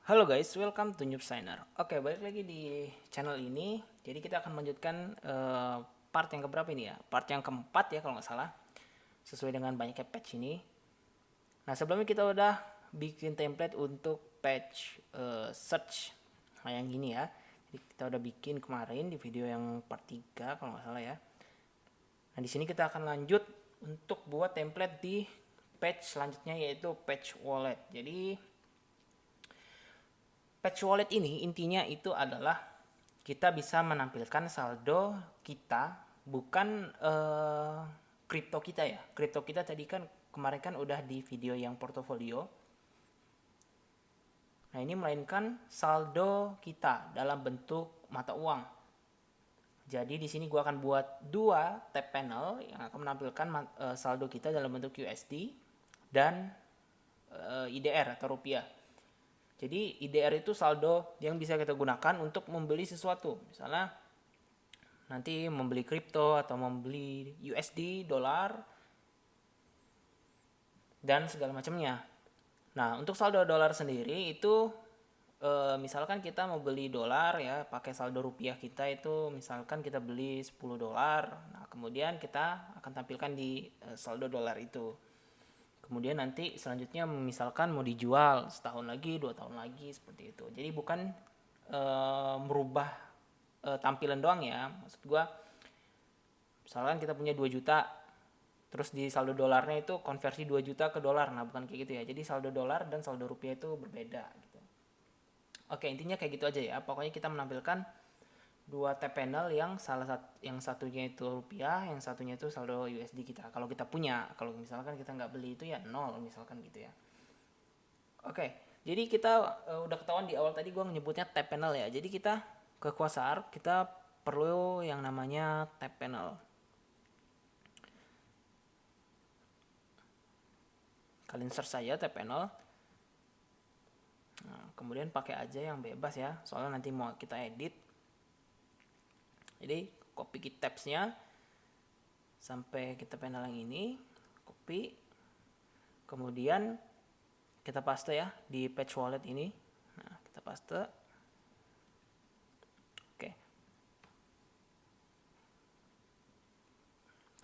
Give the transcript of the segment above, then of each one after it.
Halo guys, welcome to Noob Signer. Oke, balik lagi di channel ini. Jadi kita akan melanjutkan part yang keberapa ini ya? Part yang keempat ya kalau nggak salah. Sesuai dengan banyaknya patch ini. Nah sebelumnya kita udah bikin template untuk patch search. Nah yang gini ya. Jadi kita udah bikin kemarin di video yang part 3 kalau nggak salah ya. Nah di sini kita akan lanjut untuk buat template di patch selanjutnya yaitu patch wallet. Jadi patch wallet ini intinya itu adalah kita bisa menampilkan saldo kita, bukan kripto kita ya. Kripto kita tadi kan kemarin kan udah di video yang portofolio. Nah ini melainkan saldo kita dalam bentuk mata uang. Jadi di sini gua akan buat dua tab panel yang akan menampilkan saldo kita dalam bentuk USD dan IDR atau rupiah. Jadi IDR itu saldo yang bisa kita gunakan untuk membeli sesuatu. Misalnya nanti membeli kripto atau membeli USD, dolar, dan segala macamnya. Nah, untuk saldo dolar sendiri itu misalkan kita mau beli dolar ya, pakai saldo rupiah kita itu misalkan kita beli 10 dolar. Nah, kemudian kita akan tampilkan di saldo dolar itu. Kemudian nanti selanjutnya misalkan mau dijual setahun lagi, 2 tahun lagi seperti itu. Jadi bukan merubah tampilan doang ya. Maksud gua misalkan kita punya 2 juta terus di saldo dolarnya itu konversi 2 juta ke dolar. Nah, bukan kayak gitu ya. Jadi saldo dolar dan saldo rupiah itu berbeda gitu. Oke, intinya kayak gitu aja ya. Pokoknya kita menampilkan dua tab panel yang yang satunya itu rupiah, yang satunya itu saldo USD kita. Kalau kita punya, kalau misalkan kita nggak beli itu ya nol misalkan gitu ya. Oke, jadi kita udah ketahuan di awal tadi gue menyebutnya tab panel ya. Jadi kita ke Quasar kita perlu yang namanya tab panel. Kalian search saja tab panel. Nah, kemudian pakai aja yang bebas ya, soalnya nanti mau kita edit. Jadi copy key tabsnya sampai kita panel yang ini, copy, kemudian kita paste ya di patch wallet ini. Nah, kita paste. Oke,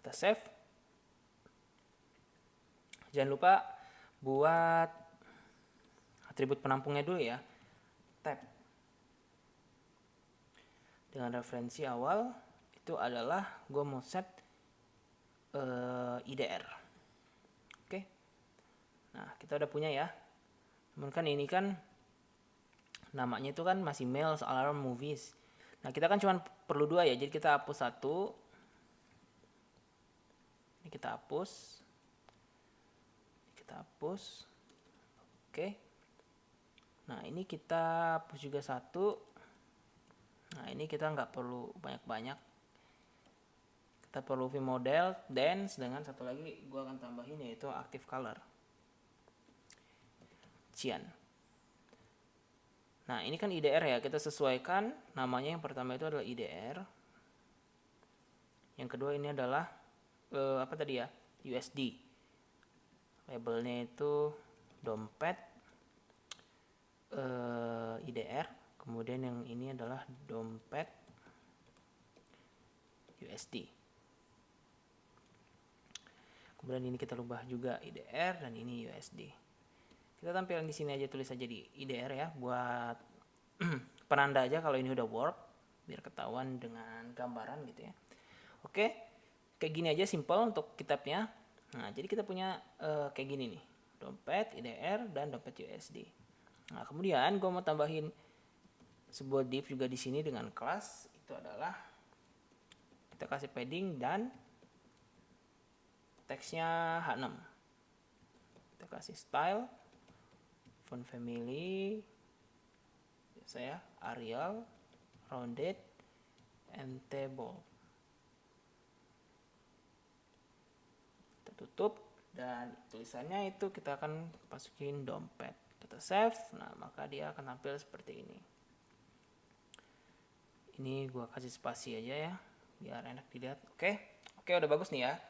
kita save. Jangan lupa buat atribut penampungnya dulu ya, tab dengan referensi awal itu adalah gue mau set IDR. Oke, nah kita udah punya ya. Namun kan ini kan namanya itu kan masih mails alarm movies. Nah kita kan cuma perlu 2 ya, jadi kita hapus 1. Ini kita hapus, oke. Nah ini kita hapus juga 1. Nah ini kita nggak perlu banyak-banyak, kita perlu view model, dance, dengan satu lagi gue akan tambahin yaitu active color, cian. Nah ini kan IDR ya, kita sesuaikan namanya. Yang pertama itu adalah IDR, yang kedua ini adalah apa tadi ya, USD. Labelnya itu dompet IDR, kemudian yang ini adalah dompet USD. Kemudian ini kita rubah juga IDR dan ini USD. Kita tampilkan di sini aja, tulis aja di IDR ya, buat penanda aja kalau ini udah work, biar ketahuan dengan gambaran gitu ya. Oke, kayak gini aja simple untuk kitabnya. Nah, jadi kita punya kayak gini nih, dompet IDR dan dompet USD. Nah, kemudian gue mau tambahin sebuah div juga di sini dengan kelas, itu adalah kita kasih padding dan teksnya H6. Kita kasih style, font family, biasa ya, Arial, rounded, and table. Kita tutup dan tulisannya itu kita akan masukin dompet. Kita save, nah maka dia akan tampil seperti ini. Ini gua kasih spasi aja ya, biar enak dilihat. Oke, udah bagus nih ya.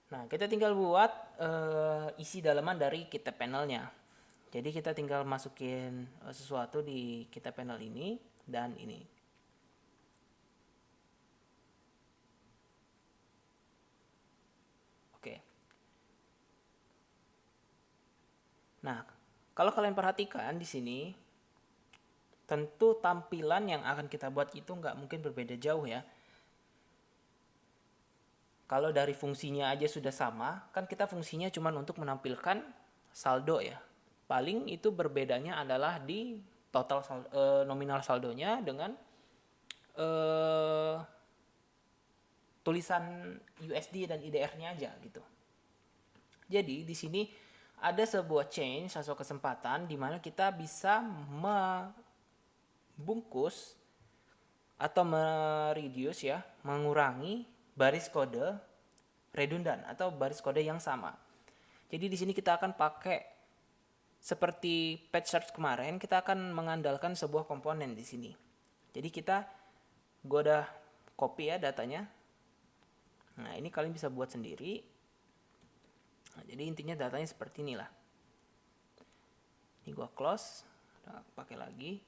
Nah, kita tinggal buat isi dalaman dari kitab panelnya. Jadi kita tinggal masukin sesuatu di kita panel ini dan ini. Oke. Nah, kalau kalian perhatikan di sini, tentu tampilan yang akan kita buat itu nggak mungkin berbeda jauh ya. Kalau dari fungsinya aja sudah sama, kan kita fungsinya cuma untuk menampilkan saldo ya. Paling itu berbedanya adalah di total nominal saldonya dengan tulisan USD dan IDR-nya aja gitu. Jadi di sini ada sebuah change atau kesempatan di mana kita bisa membungkus atau mereduce ya, mengurangi baris kode redundan atau baris kode yang sama. Jadi di sini kita akan pakai seperti page search kemarin, kita akan mengandalkan sebuah komponen di sini. Jadi gue udah copy ya datanya. Nah, ini kalian bisa buat sendiri. Nah, jadi intinya datanya seperti inilah. Ini gue close, pakai lagi.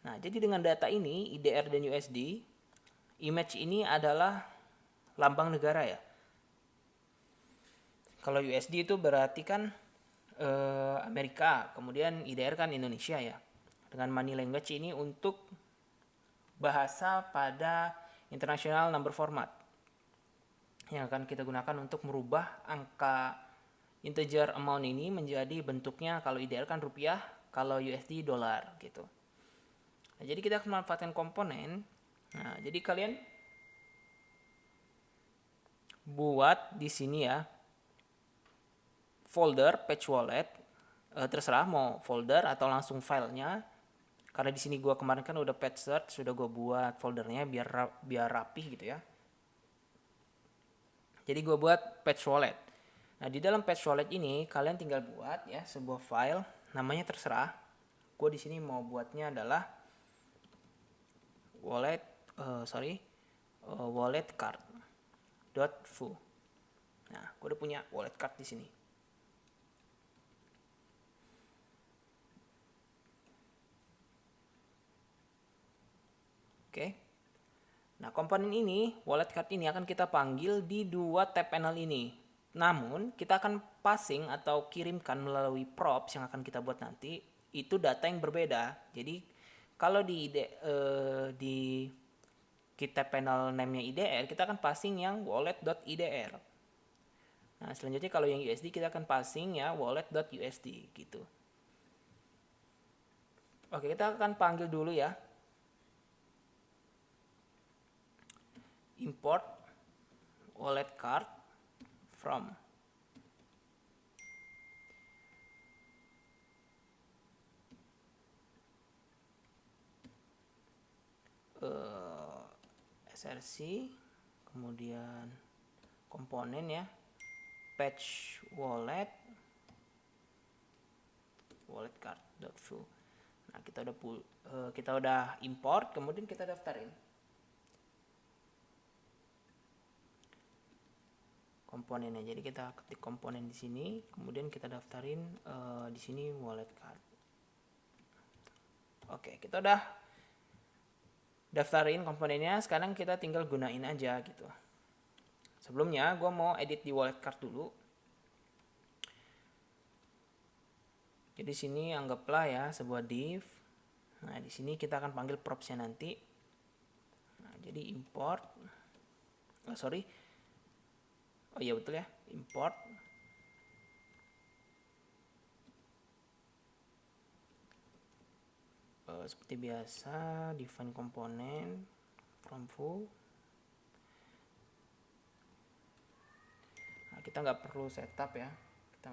Nah, jadi dengan data ini, IDR dan USD, image ini adalah lambang negara ya. Kalau USD itu berarti kan Amerika, kemudian IDR kan Indonesia ya. Dengan money language ini untuk bahasa pada international number format yang akan kita gunakan untuk merubah angka integer amount ini menjadi bentuknya, kalau IDR kan rupiah, kalau USD dolar gitu. Nah, jadi kita akan memanfaatkan komponen. Nah, jadi kalian buat di sini ya folder page wallet, terserah mau folder atau langsung filenya. Karena di sini gue kemarin kan udah page search, sudah gue buat foldernya biar rapih gitu ya. Jadi gue buat page wallet. Nah, di dalam page wallet ini kalian tinggal buat ya sebuah file, namanya terserah. Gue di sini mau buatnya adalah wallet card.foo. Nah, gue udah punya wallet card di sini. Oke. Nah, komponen ini, wallet card ini akan kita panggil di dua tab panel ini. Namun, kita akan passing atau kirimkan melalui props yang akan kita buat nanti, itu data yang berbeda. Jadi, kalau di kita panel name-nya IDR, kita akan passing yang wallet.idr. Nah, selanjutnya kalau yang USD kita akan passing ya wallet.usd gitu. Oke, kita akan panggil dulu ya. Import wallet card from src, kemudian komponen ya patch wallet card.foo. Nah, kita udah import, kemudian kita daftarin komponennya. Jadi kita ketik komponen di sini, kemudian kita daftarin di sini wallet card. Oke, kita udah daftarin komponennya. Sekarang kita tinggal gunain aja gitu. Sebelumnya gue mau edit di wallet card dulu. Jadi sini anggaplah ya sebuah div. Nah, di sini kita akan panggil propsnya nanti. Nah, jadi import. Oh iya betul ya, import seperti biasa, define komponen from foo. Nah, kita nggak perlu setup ya, kita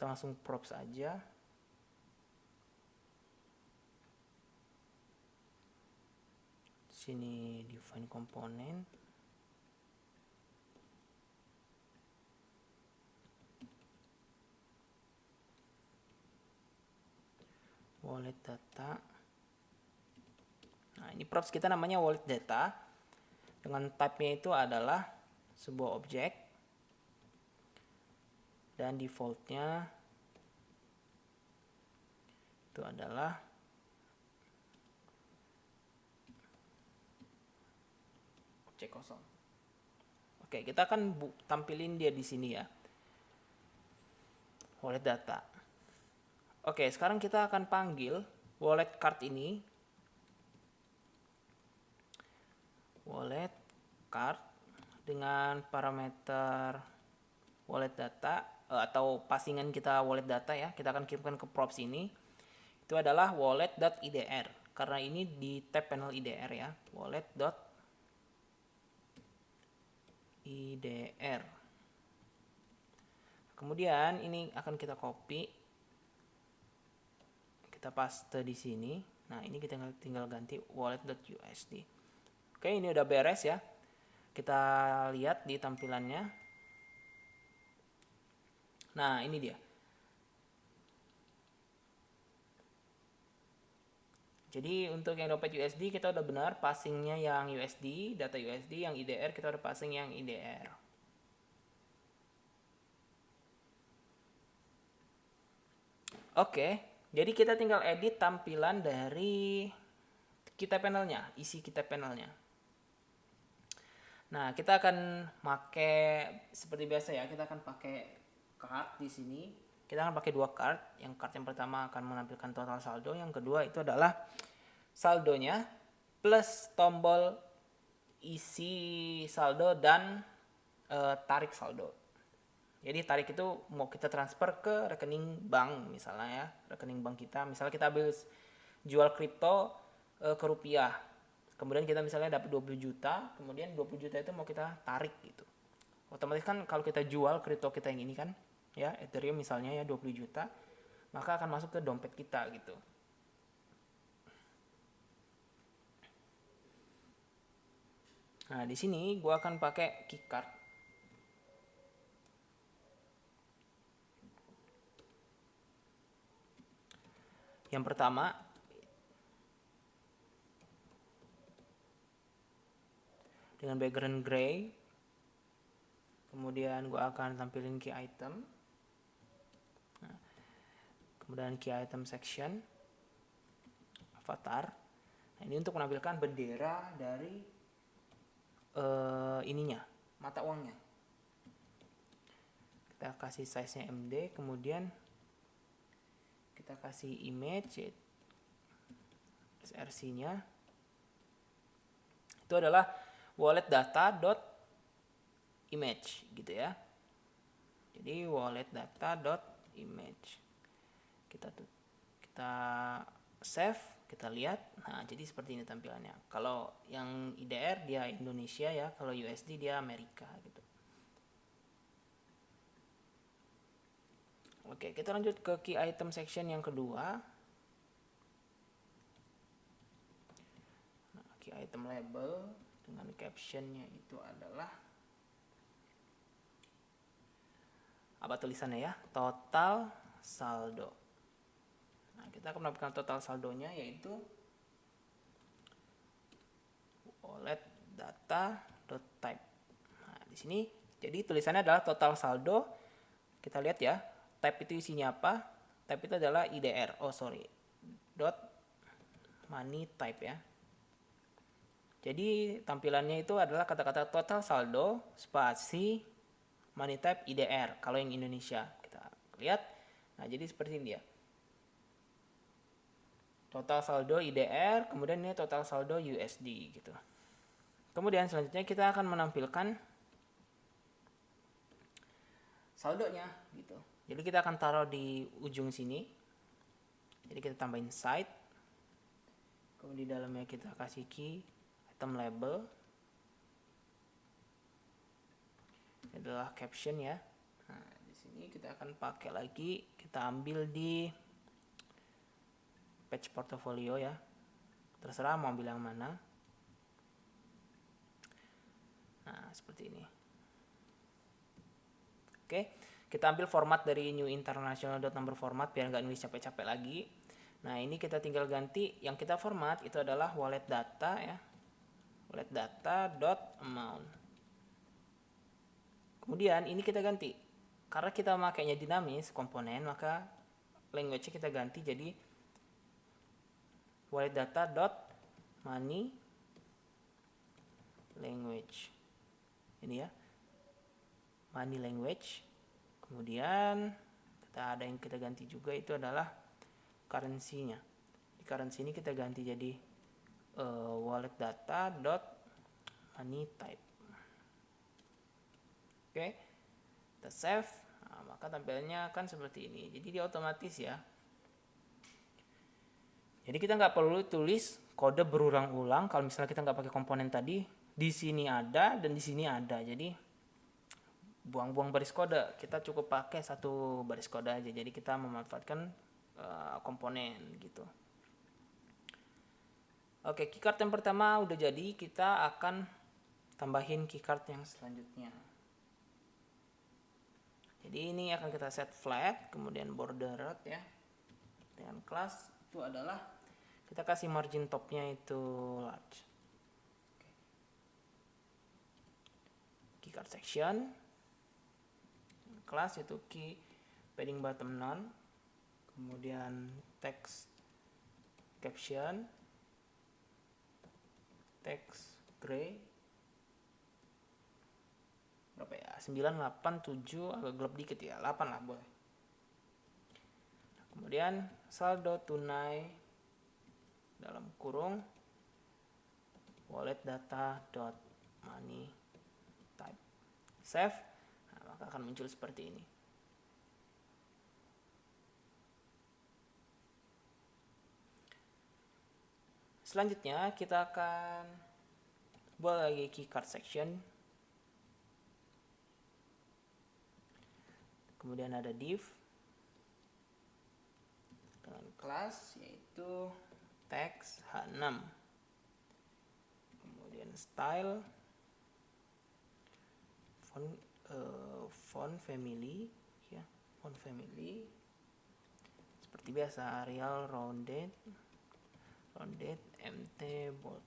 langsung props aja. Sini define komponen. Wallet data. Nah, ini props kita namanya wallet data. Dengan type-nya itu adalah sebuah objek. dan defaultnya itu adalah objek kosong. Oke, kita akan tampilin dia di sini ya, wallet data. Oke, sekarang kita akan panggil wallet card ini, wallet card dengan parameter wallet data atau passingan kita wallet data ya, kita akan kirimkan ke props ini. Itu adalah wallet.idr karena ini di tab panel IDR ya, wallet.idr. Kemudian ini akan kita copy, kita paste di sini. Nah, ini kita tinggal ganti wallet.usd. Oke, ini udah beres ya. Kita lihat di tampilannya. Nah, ini dia. Jadi untuk yang dompet USD kita udah benar passingnya yang USD, data USD, yang IDR kita udah passing yang IDR. Oke, jadi kita tinggal edit tampilan dari kita panelnya, isi kita panelnya. Nah, kita akan pakai seperti biasa ya, kita akan pakai card di sini. Kita akan pakai dua card. Yang card yang pertama akan menampilkan total saldo, yang kedua itu adalah saldonya plus tombol isi saldo dan tarik saldo. Jadi tarik itu mau kita transfer ke rekening bank misalnya ya, rekening bank kita. Misalnya kita habis jual kripto ke rupiah. Kemudian kita misalnya dapat 20 juta, kemudian 20 juta itu mau kita tarik gitu. Otomatis kan kalau kita jual kripto kita yang ini kan, ya Ethereum misalnya ya 20 juta, maka akan masuk ke dompet kita gitu. Nah, di sini gua akan pakai keycard. Yang pertama dengan background gray. Kemudian gua akan tampilin key item. Nah, kemudian key item section, avatar. Nah, ini untuk menampilkan bendera dari ininya, mata uangnya. Kita kasih size-nya MD, kemudian kita kasih image src-nya itu adalah wallet data dot image gitu ya. Jadi wallet data dot image kita save, kita lihat. Nah, jadi seperti ini tampilannya. Kalau yang IDR dia Indonesia ya, kalau USD dia Amerika gitu. Oke, kita lanjut ke key item section yang kedua. Nah, key item label dengan captionnya itu adalah apa tulisannya ya? Total saldo. Nah, kita akan menampilkan total saldonya yaitu wallet data.type. Nah, di sini jadi tulisannya adalah total saldo. Kita lihat ya, type itu isinya apa? Type itu adalah IDR. Dot money type ya. Jadi tampilannya itu adalah kata-kata total saldo spasi money type IDR kalau yang Indonesia. Kita lihat. Nah, jadi seperti ini ya. Total saldo IDR, kemudian ini total saldo USD gitu. Kemudian selanjutnya kita akan menampilkan saldonya gitu. Jadi kita akan taruh di ujung sini. Jadi kita tambahin site. Kemudian di dalamnya kita kasih key item label. Ini adalah caption ya. Nah, di sini kita akan pakai lagi, kita ambil di page portfolio ya. Terserah mau ambil yang mana. Nah, seperti ini. Oke, kita ambil format dari new international.number format biar nggak nulis capek-capek lagi. Nah, ini kita tinggal ganti, yang kita format itu adalah wallet data ya. Wallet data dot amount. Kemudian ini kita ganti. karena kita makainya dinamis komponen, maka language kita ganti jadi wallet data dot money language. Ini ya, money language. Kemudian ada yang kita ganti juga, itu adalah currency-nya. Di currency ini kita ganti jadi wallet data dot money type. Oke, kita save. Nah, maka tampilannya akan seperti ini. Jadi dia otomatis ya. Jadi kita nggak perlu tulis kode berulang-ulang. Kalau misalnya kita nggak pakai komponen tadi, di sini ada dan di sini ada. Jadi buang-buang baris kode, kita cukup pakai satu baris kode aja. Jadi kita memanfaatkan komponen gitu. Oke, keycard yang pertama udah jadi, kita akan tambahin keycard yang selanjutnya. Jadi ini akan kita set flat, kemudian bordered ya. Dengan kelas itu adalah kita kasih margin topnya itu large. Keycard section, kelas itu key padding bottom none, kemudian text caption, text gray, berapa ya, 9, 8, 7, agak gelap dikit ya, 8 lah boleh. Kemudian saldo tunai dalam kurung wallet data dot money type, save. Nah, maka akan muncul seperti ini. Selanjutnya kita akan buat lagi keycard section. Kemudian ada div dengan kelas yaitu text H6. Kemudian style font family ya, font family seperti biasa Arial, rounded, MT, bold.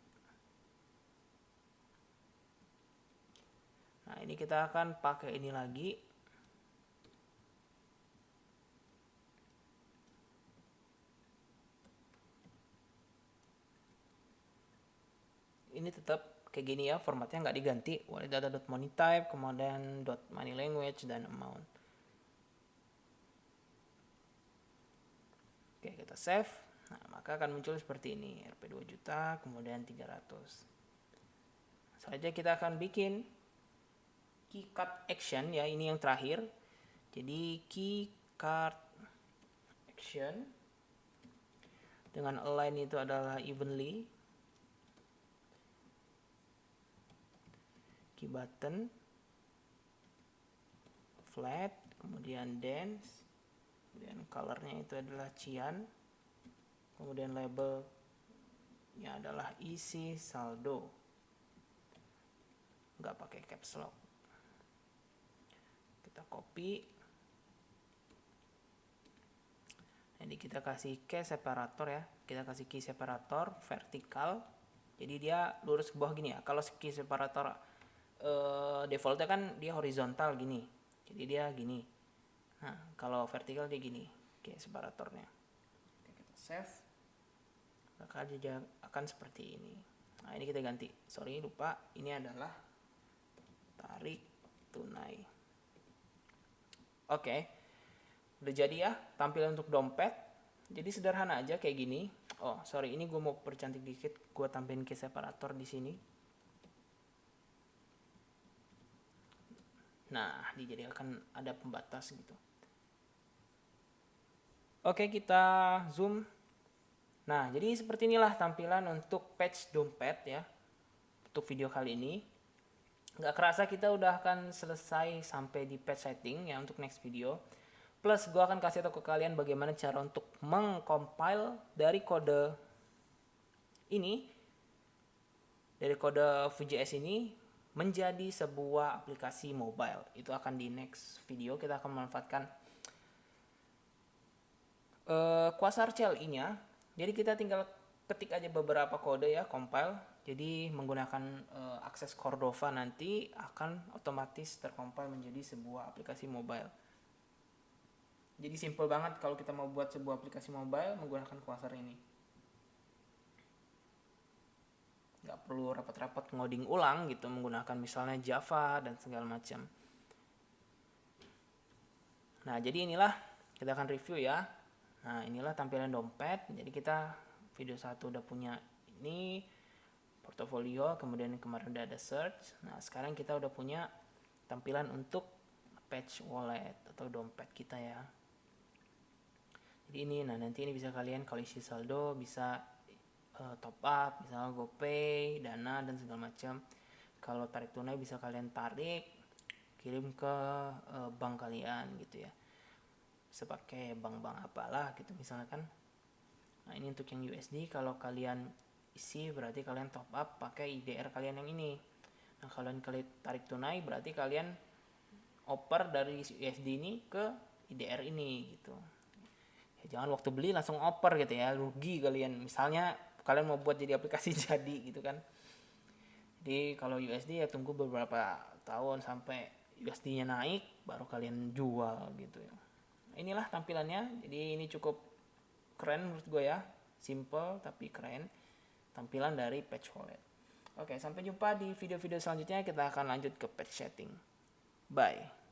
Nah, ini kita akan pakai ini lagi. Ini tetap kayak gini ya, formatnya nggak diganti, wallet data.money type, kemudian .money language dan amount. Oke, kita save. Nah, maka akan muncul seperti ini, Rp 2 juta, kemudian 300. Saja kita akan bikin keycard action ya, ini yang terakhir. Jadi keycard action dengan align itu adalah evenly. Key button flat, kemudian dense, kemudian colornya itu adalah cyan, kemudian labelnya adalah isi saldo, nggak pakai caps lock. Kita copy, jadi kita kasih key separator ya, kita kasih key separator vertikal, jadi dia lurus ke bawah gini ya. Kalau key separator defaultnya kan dia horizontal gini, jadi dia gini. Nah, kalau vertikal dia gini key separatornya. Oke, kita save, maka dia akan seperti ini. Nah, ini kita ganti, sorry lupa, ini adalah tarik tunai. Oke, udah jadi ya tampilan untuk dompet. Jadi sederhana aja kayak gini. Oh sorry, ini gue mau percantik dikit, gue tambahin key separator di sini. Nah, jadi akan ada pembatas gitu. Oke, kita zoom. Nah, jadi seperti inilah tampilan untuk patch dompet ya. Untuk video kali ini. Nggak kerasa kita udah akan selesai sampai di patch setting ya untuk next video. Plus, gue akan kasih tahu ke kalian bagaimana cara untuk mengcompile dari kode ini. Dari kode Vue.js ini menjadi sebuah aplikasi mobile. Itu akan di next video, kita akan memanfaatkan Quasar CLI-nya. Jadi kita tinggal ketik aja beberapa kode ya, compile. Jadi menggunakan akses Cordova nanti akan otomatis tercompile menjadi sebuah aplikasi mobile. Jadi simple banget kalau kita mau buat sebuah aplikasi mobile menggunakan Quasar ini. Nggak perlu repot-repot ngoding ulang gitu menggunakan misalnya Java dan segala macam. Nah, jadi inilah kita akan review ya. Nah, inilah tampilan dompet. Jadi kita video 1 udah punya ini portofolio, kemudian kemarin udah ada search. Nah, sekarang kita udah punya tampilan untuk patch wallet atau dompet kita ya. Jadi ini, nah nanti ini bisa kalian kalau isi saldo bisa top up, misalnya GoPay, Dana dan segala macam. Kalau tarik tunai bisa kalian tarik, kirim ke bank kalian gitu ya. Bisa pakai bank-bank apalah gitu misalkan. Nah, ini untuk yang USD kalau kalian isi berarti kalian top up pakai IDR kalian yang ini. Nah, kalau kalian tarik tunai berarti kalian oper dari USD ini ke IDR ini gitu. Ya, jangan waktu beli langsung oper gitu ya, rugi kalian. Misalnya kalian mau buat jadi aplikasi jadi gitu kan. Jadi kalau USD ya tunggu beberapa tahun sampai USD-nya naik baru kalian jual gitu ya. Inilah tampilannya. Jadi ini cukup keren menurut gue ya. Simple tapi keren tampilan dari patch wallet. Oke, sampai jumpa di video-video selanjutnya. Kita akan lanjut ke patch setting. Bye.